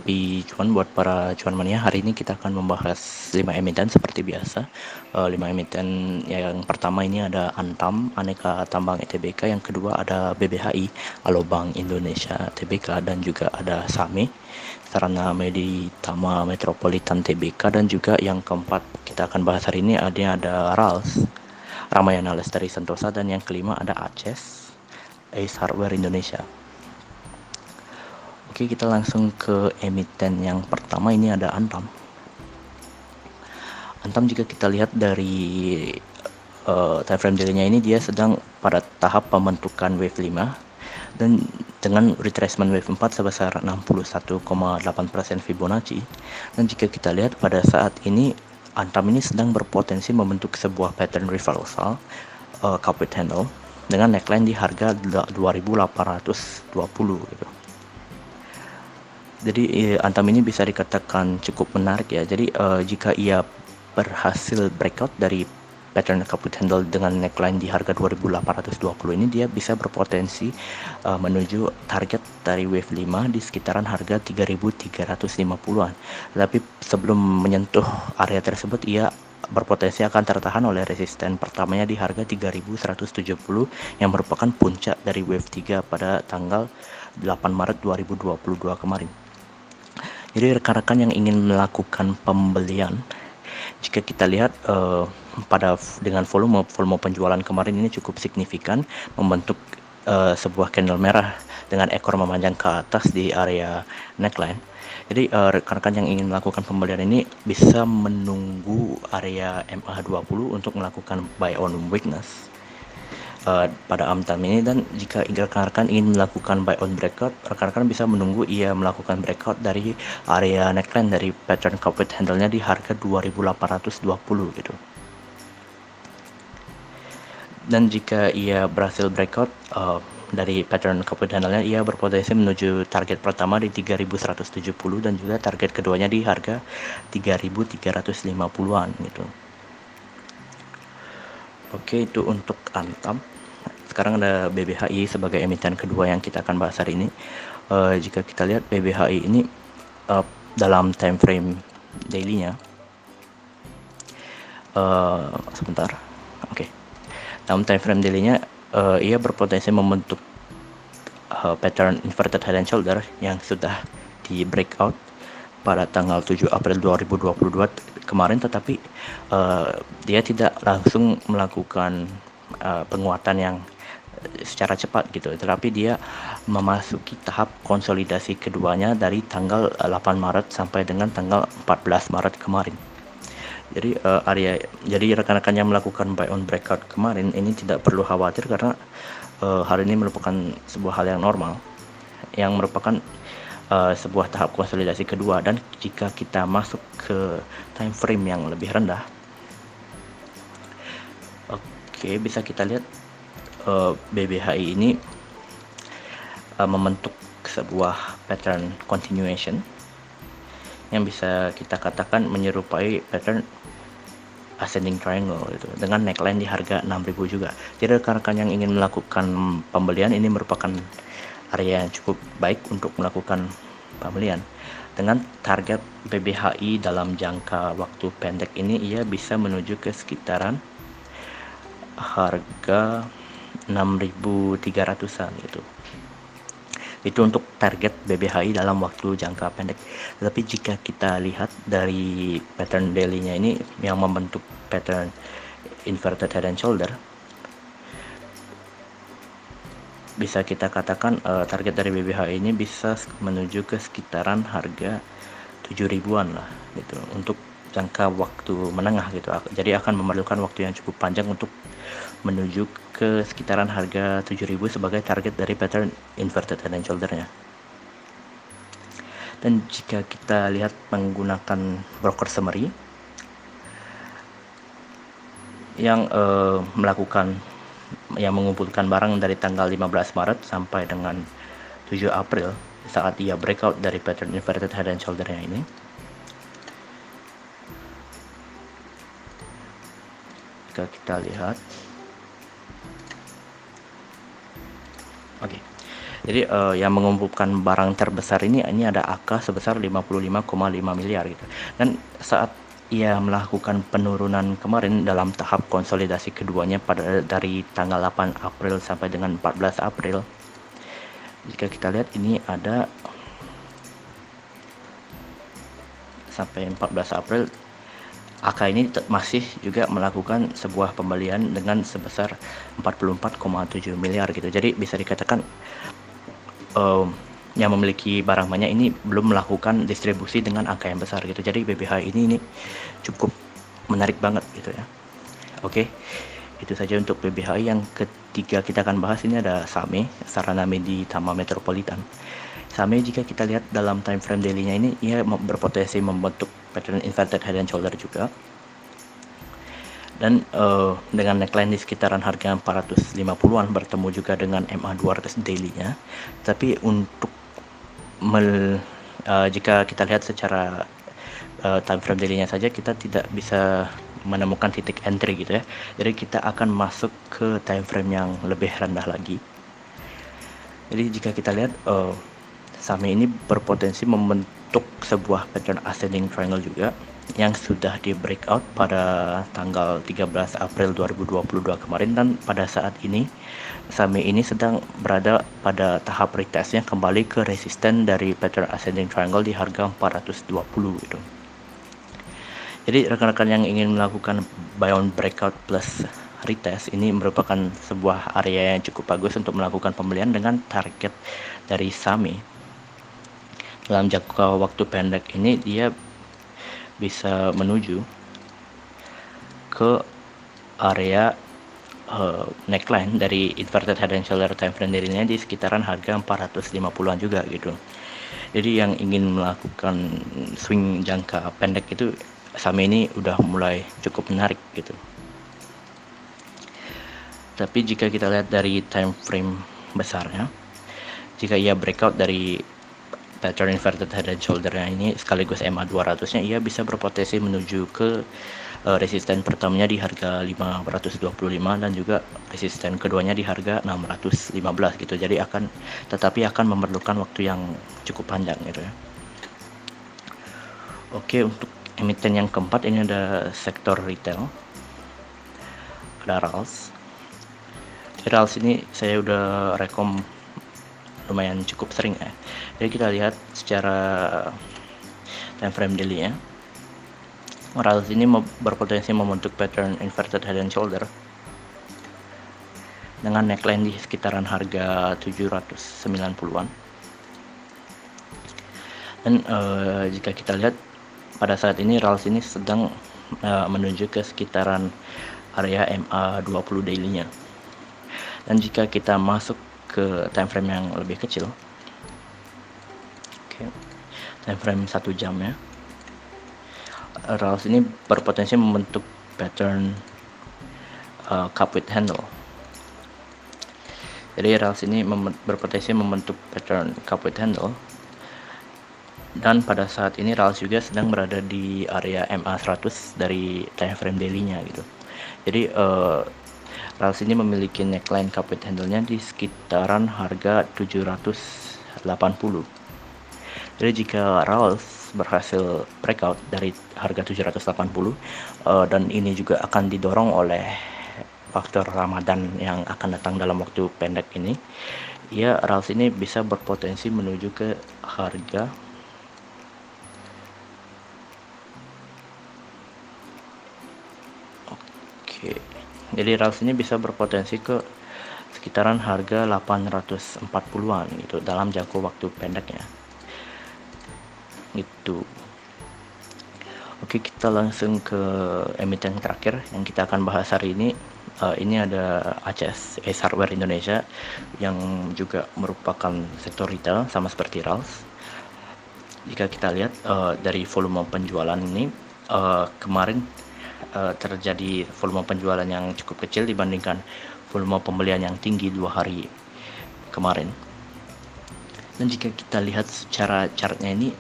Tapi cuan buat para cuan mania, hari ini kita akan membahas 5 emiten seperti biasa. 5 emiten yang pertama ini ada Antam, Aneka Tambang Tbk, yang kedua ada BBHI, Alobang Indonesia Tbk, dan juga ada SAME, Sarana Meditama Metropolitan Tbk, dan juga yang keempat kita akan bahas hari ini ada RALS, Ramayana Lestari Sentosa, dan yang kelima ada ACES, Ace Hardware Indonesia. Oke, kita langsung ke emiten yang pertama, ini ada Antam. Antam jika kita lihat dari time frame daily-nya ini, dia sedang pada tahap pembentukan wave 5 dan dengan retracement wave 4 sebesar 61,8% Fibonacci. Dan jika kita lihat pada saat ini Antam ini sedang berpotensi membentuk sebuah pattern reversal cup handle dengan neckline di harga 2820 gitu. Jadi Antam ini bisa dikatakan cukup menarik ya. Jadi jika ia berhasil breakout dari pattern cup handle dengan neckline di harga 2820 ini, dia bisa berpotensi menuju target dari wave 5 di sekitaran harga 3350-an. Tapi sebelum menyentuh area tersebut, ia berpotensi akan tertahan oleh resisten pertamanya di harga 3170 yang merupakan puncak dari wave 3 pada tanggal 8 Maret 2022 kemarin. Jadi rekan-rekan yang ingin melakukan pembelian, jika kita lihat dengan volume penjualan kemarin ini cukup signifikan, membentuk sebuah candle merah dengan ekor memanjang ke atas di area neckline. Jadi rekan-rekan yang ingin melakukan pembelian ini bisa menunggu area MA20 untuk melakukan buy on weakness pada Antam ini. Dan jika rekan-rekan ingin melakukan buy on breakout, rekan-rekan bisa menunggu ia melakukan breakout dari area neckline dari pattern cup handle-nya di harga 2820 gitu. Dan jika ia berhasil breakout dari pattern cup handle-nya, ia berpotensi menuju target pertama di 3170 dan juga target keduanya di harga 3350-an gitu. Oke, itu untuk Antam. Sekarang ada BBHI sebagai emiten kedua yang kita akan bahas hari ini. Jika kita lihat BBHI ini dalam time frame daily-nya, sebentar. Oke. Dalam time frame daily-nya, ia berpotensi membentuk pattern inverted head and shoulder yang sudah di breakout pada tanggal 7 April 2022 kemarin, tetapi dia tidak langsung melakukan penguatan yang secara cepat gitu, tetapi dia memasuki tahap konsolidasi keduanya dari tanggal 8 Maret sampai dengan tanggal 14 Maret kemarin. Jadi rekan-rekan yang melakukan buy on breakout kemarin ini tidak perlu khawatir, karena hari ini merupakan sebuah hal yang normal, yang merupakan sebuah tahap konsolidasi kedua. Dan jika kita masuk ke time frame yang lebih rendah, oke, bisa kita lihat BBHI ini membentuk sebuah pattern continuation yang bisa kita katakan menyerupai pattern ascending triangle itu, dengan neckline di harga 6000 juga. Jadi rekan-rekan yang ingin melakukan pembelian, ini merupakan area yang cukup baik untuk melakukan pembelian. Dengan target BBHI dalam jangka waktu pendek ini, ia bisa menuju ke sekitaran harga 6.300-an gitu. Itu untuk target BBHI dalam waktu jangka pendek. Tetapi jika kita lihat dari pattern daily-nya ini yang membentuk pattern inverted head and shoulder, bisa kita katakan target dari BBHI ini bisa menuju ke sekitaran harga 7.000-an lah gitu untuk jangka waktu menengah gitu. Jadi akan memerlukan waktu yang cukup panjang untuk menuju ke sekitaran harga 7.000 sebagai target dari pattern inverted head and shoulder-nya. Dan jika kita lihat menggunakan broker summary yang mengumpulkan barang dari tanggal 15 Maret sampai dengan 7 April saat ia breakout dari pattern inverted head and shoulder-nya ini, jika kita lihat, oke, Jadi yang mengumpulkan barang terbesar ini ada AK sebesar 55,5 miliar gitu. Dan saat ia melakukan penurunan kemarin dalam tahap konsolidasi keduanya dari tanggal 8 April sampai dengan 14 April. Jika kita lihat ini ada sampai 14 April, AK ini masih juga melakukan sebuah pembelian dengan sebesar 44,7 miliar gitu. Jadi bisa dikatakan yang memiliki barang banyak ini belum melakukan distribusi dengan angka yang besar gitu. Jadi BBH ini cukup menarik banget gitu ya. Oke, itu saja untuk BBHI. Yang ketiga kita akan bahas ini ada SAME, Sarana Meditama Metropolitan. SAME jika kita lihat dalam time frame daily-nya ini, ia berpotensi membentuk pattern inverted head and shoulder juga. Dan dengan neckline di sekitaran harga 450-an bertemu juga dengan MA 200 daily-nya. Tapi untuk jika kita lihat secara time frame daily-nya saja, kita tidak bisa menemukan titik entry gitu ya. Jadi kita akan masuk ke time frame yang lebih rendah lagi. Jadi jika kita lihat SAME ini berpotensi membentuk sebuah pattern ascending triangle juga yang sudah di breakout pada tanggal 13 April 2022 kemarin, dan pada saat ini SAME ini sedang berada pada tahap retestnya kembali ke resisten dari pattern ascending triangle di harga 420 gitu. Jadi rekan-rekan yang ingin melakukan buy on breakout plus retest ini merupakan sebuah area yang cukup bagus untuk melakukan pembelian dengan target dari SAME. Dalam jangka waktu pendek ini dia bisa menuju ke area neckline dari inverted head and shoulder time frame daily-nya di sekitaran harga 450-an juga gitu. Jadi yang ingin melakukan swing jangka pendek itu SAME ini udah mulai cukup menarik gitu. Tapi jika kita lihat dari time frame besarnya, jika ia breakout dari pattern inverted head and shoulder-nya ini sekaligus MA 200-nya, ia bisa berpotensi menuju ke resisten pertamanya di harga 525 dan juga resisten keduanya di harga 615 gitu. Jadi tetapi akan memerlukan waktu yang cukup panjang gitu ya. Oke, untuk emiten yang keempat ini ada sektor retail, ada RALS. RALS ini saya udah rekom lumayan cukup sering ya. Jadi kita lihat secara time frame daily ya, RALS ini berpotensi membentuk pattern inverted head and shoulder dengan neckline di sekitaran harga 790-an. Dan jika kita lihat pada saat ini RALS ini sedang menuju ke sekitaran area MA 20 daily-nya. Dan jika kita masuk ke time frame yang lebih kecil, time frame 1 jam ya, RALS ini berpotensi membentuk pattern cup with handle. Jadi RALS ini berpotensi membentuk pattern cup with handle, dan pada saat ini RALS juga sedang berada di area MA 100 dari time frame daily-nya gitu. Jadi RALS ini memiliki neckline cup with handle-nya di sekitaran harga 780. Jadi jika RALS berhasil breakout dari harga 780 dan ini juga akan didorong oleh faktor Ramadan yang akan datang dalam waktu pendek ini, ya RALS ini bisa berpotensi menuju ke harga jadi RALS ini bisa berpotensi ke sekitaran harga 840-an gitu dalam jangka waktu pendeknya gitu. Oke, kita langsung ke emiten terakhir yang kita akan bahas hari ini. Ini ada ACS, Ace Hardware Indonesia, yang juga merupakan sektor retail sama seperti RALS. Jika kita lihat dari volume penjualan ini, kemarin terjadi volume penjualan yang cukup kecil dibandingkan volume pembelian yang tinggi 2 hari kemarin. Dan jika kita lihat secara chartnya ini,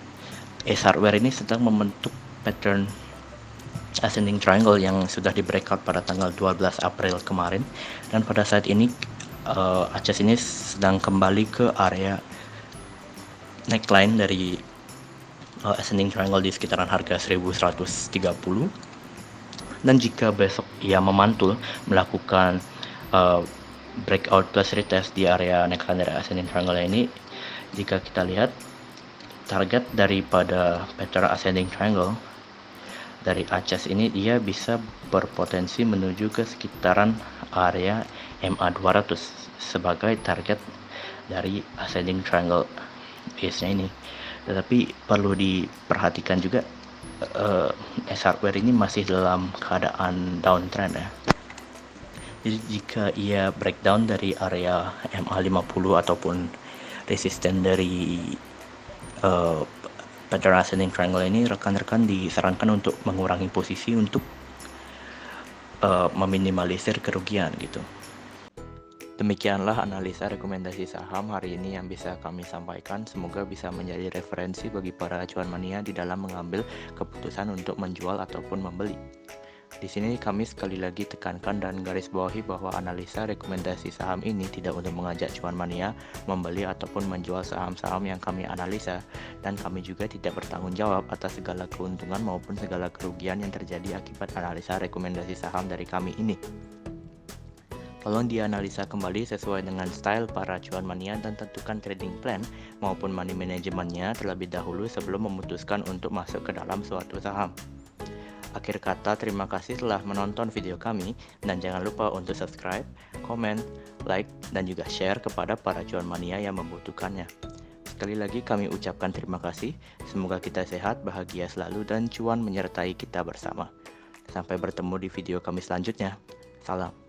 Ace Hardware ini sedang membentuk pattern ascending triangle yang sudah di breakout pada tanggal 12 April kemarin, dan pada saat ini Aces ini sedang kembali ke area neckline dari ascending triangle di sekitaran harga 1130. Dan jika besok ia memantul melakukan breakout plus retest di area neckline dari ascending triangle ini, jika kita lihat target daripada pattern ascending triangle dari Aces ini, dia bisa berpotensi menuju ke sekitaran area MA200 sebagai target dari ascending triangle base-nya ini. Tetapi perlu diperhatikan juga, S-hardware ini masih dalam keadaan downtrend ya. Jadi jika ia breakdown dari area MA50 ataupun resisten dari pattern ascending triangle ini, rekan-rekan disarankan untuk mengurangi posisi untuk meminimalisir kerugian gitu. Demikianlah analisa rekomendasi saham hari ini yang bisa kami sampaikan. Semoga bisa menjadi referensi bagi para cuan mania di dalam mengambil keputusan untuk menjual ataupun membeli. Di sini kami sekali lagi tekankan dan garis bawahi bahwa analisa rekomendasi saham ini tidak untuk mengajak cuan mania membeli ataupun menjual saham-saham yang kami analisa, dan kami juga tidak bertanggung jawab atas segala keuntungan maupun segala kerugian yang terjadi akibat analisa rekomendasi saham dari kami ini. Tolong dianalisa kembali sesuai dengan style para cuan mania dan tentukan trading plan maupun money manajemennya terlebih dahulu sebelum memutuskan untuk masuk ke dalam suatu saham. Akhir kata, terima kasih telah menonton video kami, dan jangan lupa untuk subscribe, komen, like, dan juga share kepada para cuan mania yang membutuhkannya. Sekali lagi kami ucapkan terima kasih, semoga kita sehat, bahagia selalu, dan cuan menyertai kita bersama. Sampai bertemu di video kami selanjutnya. Salam.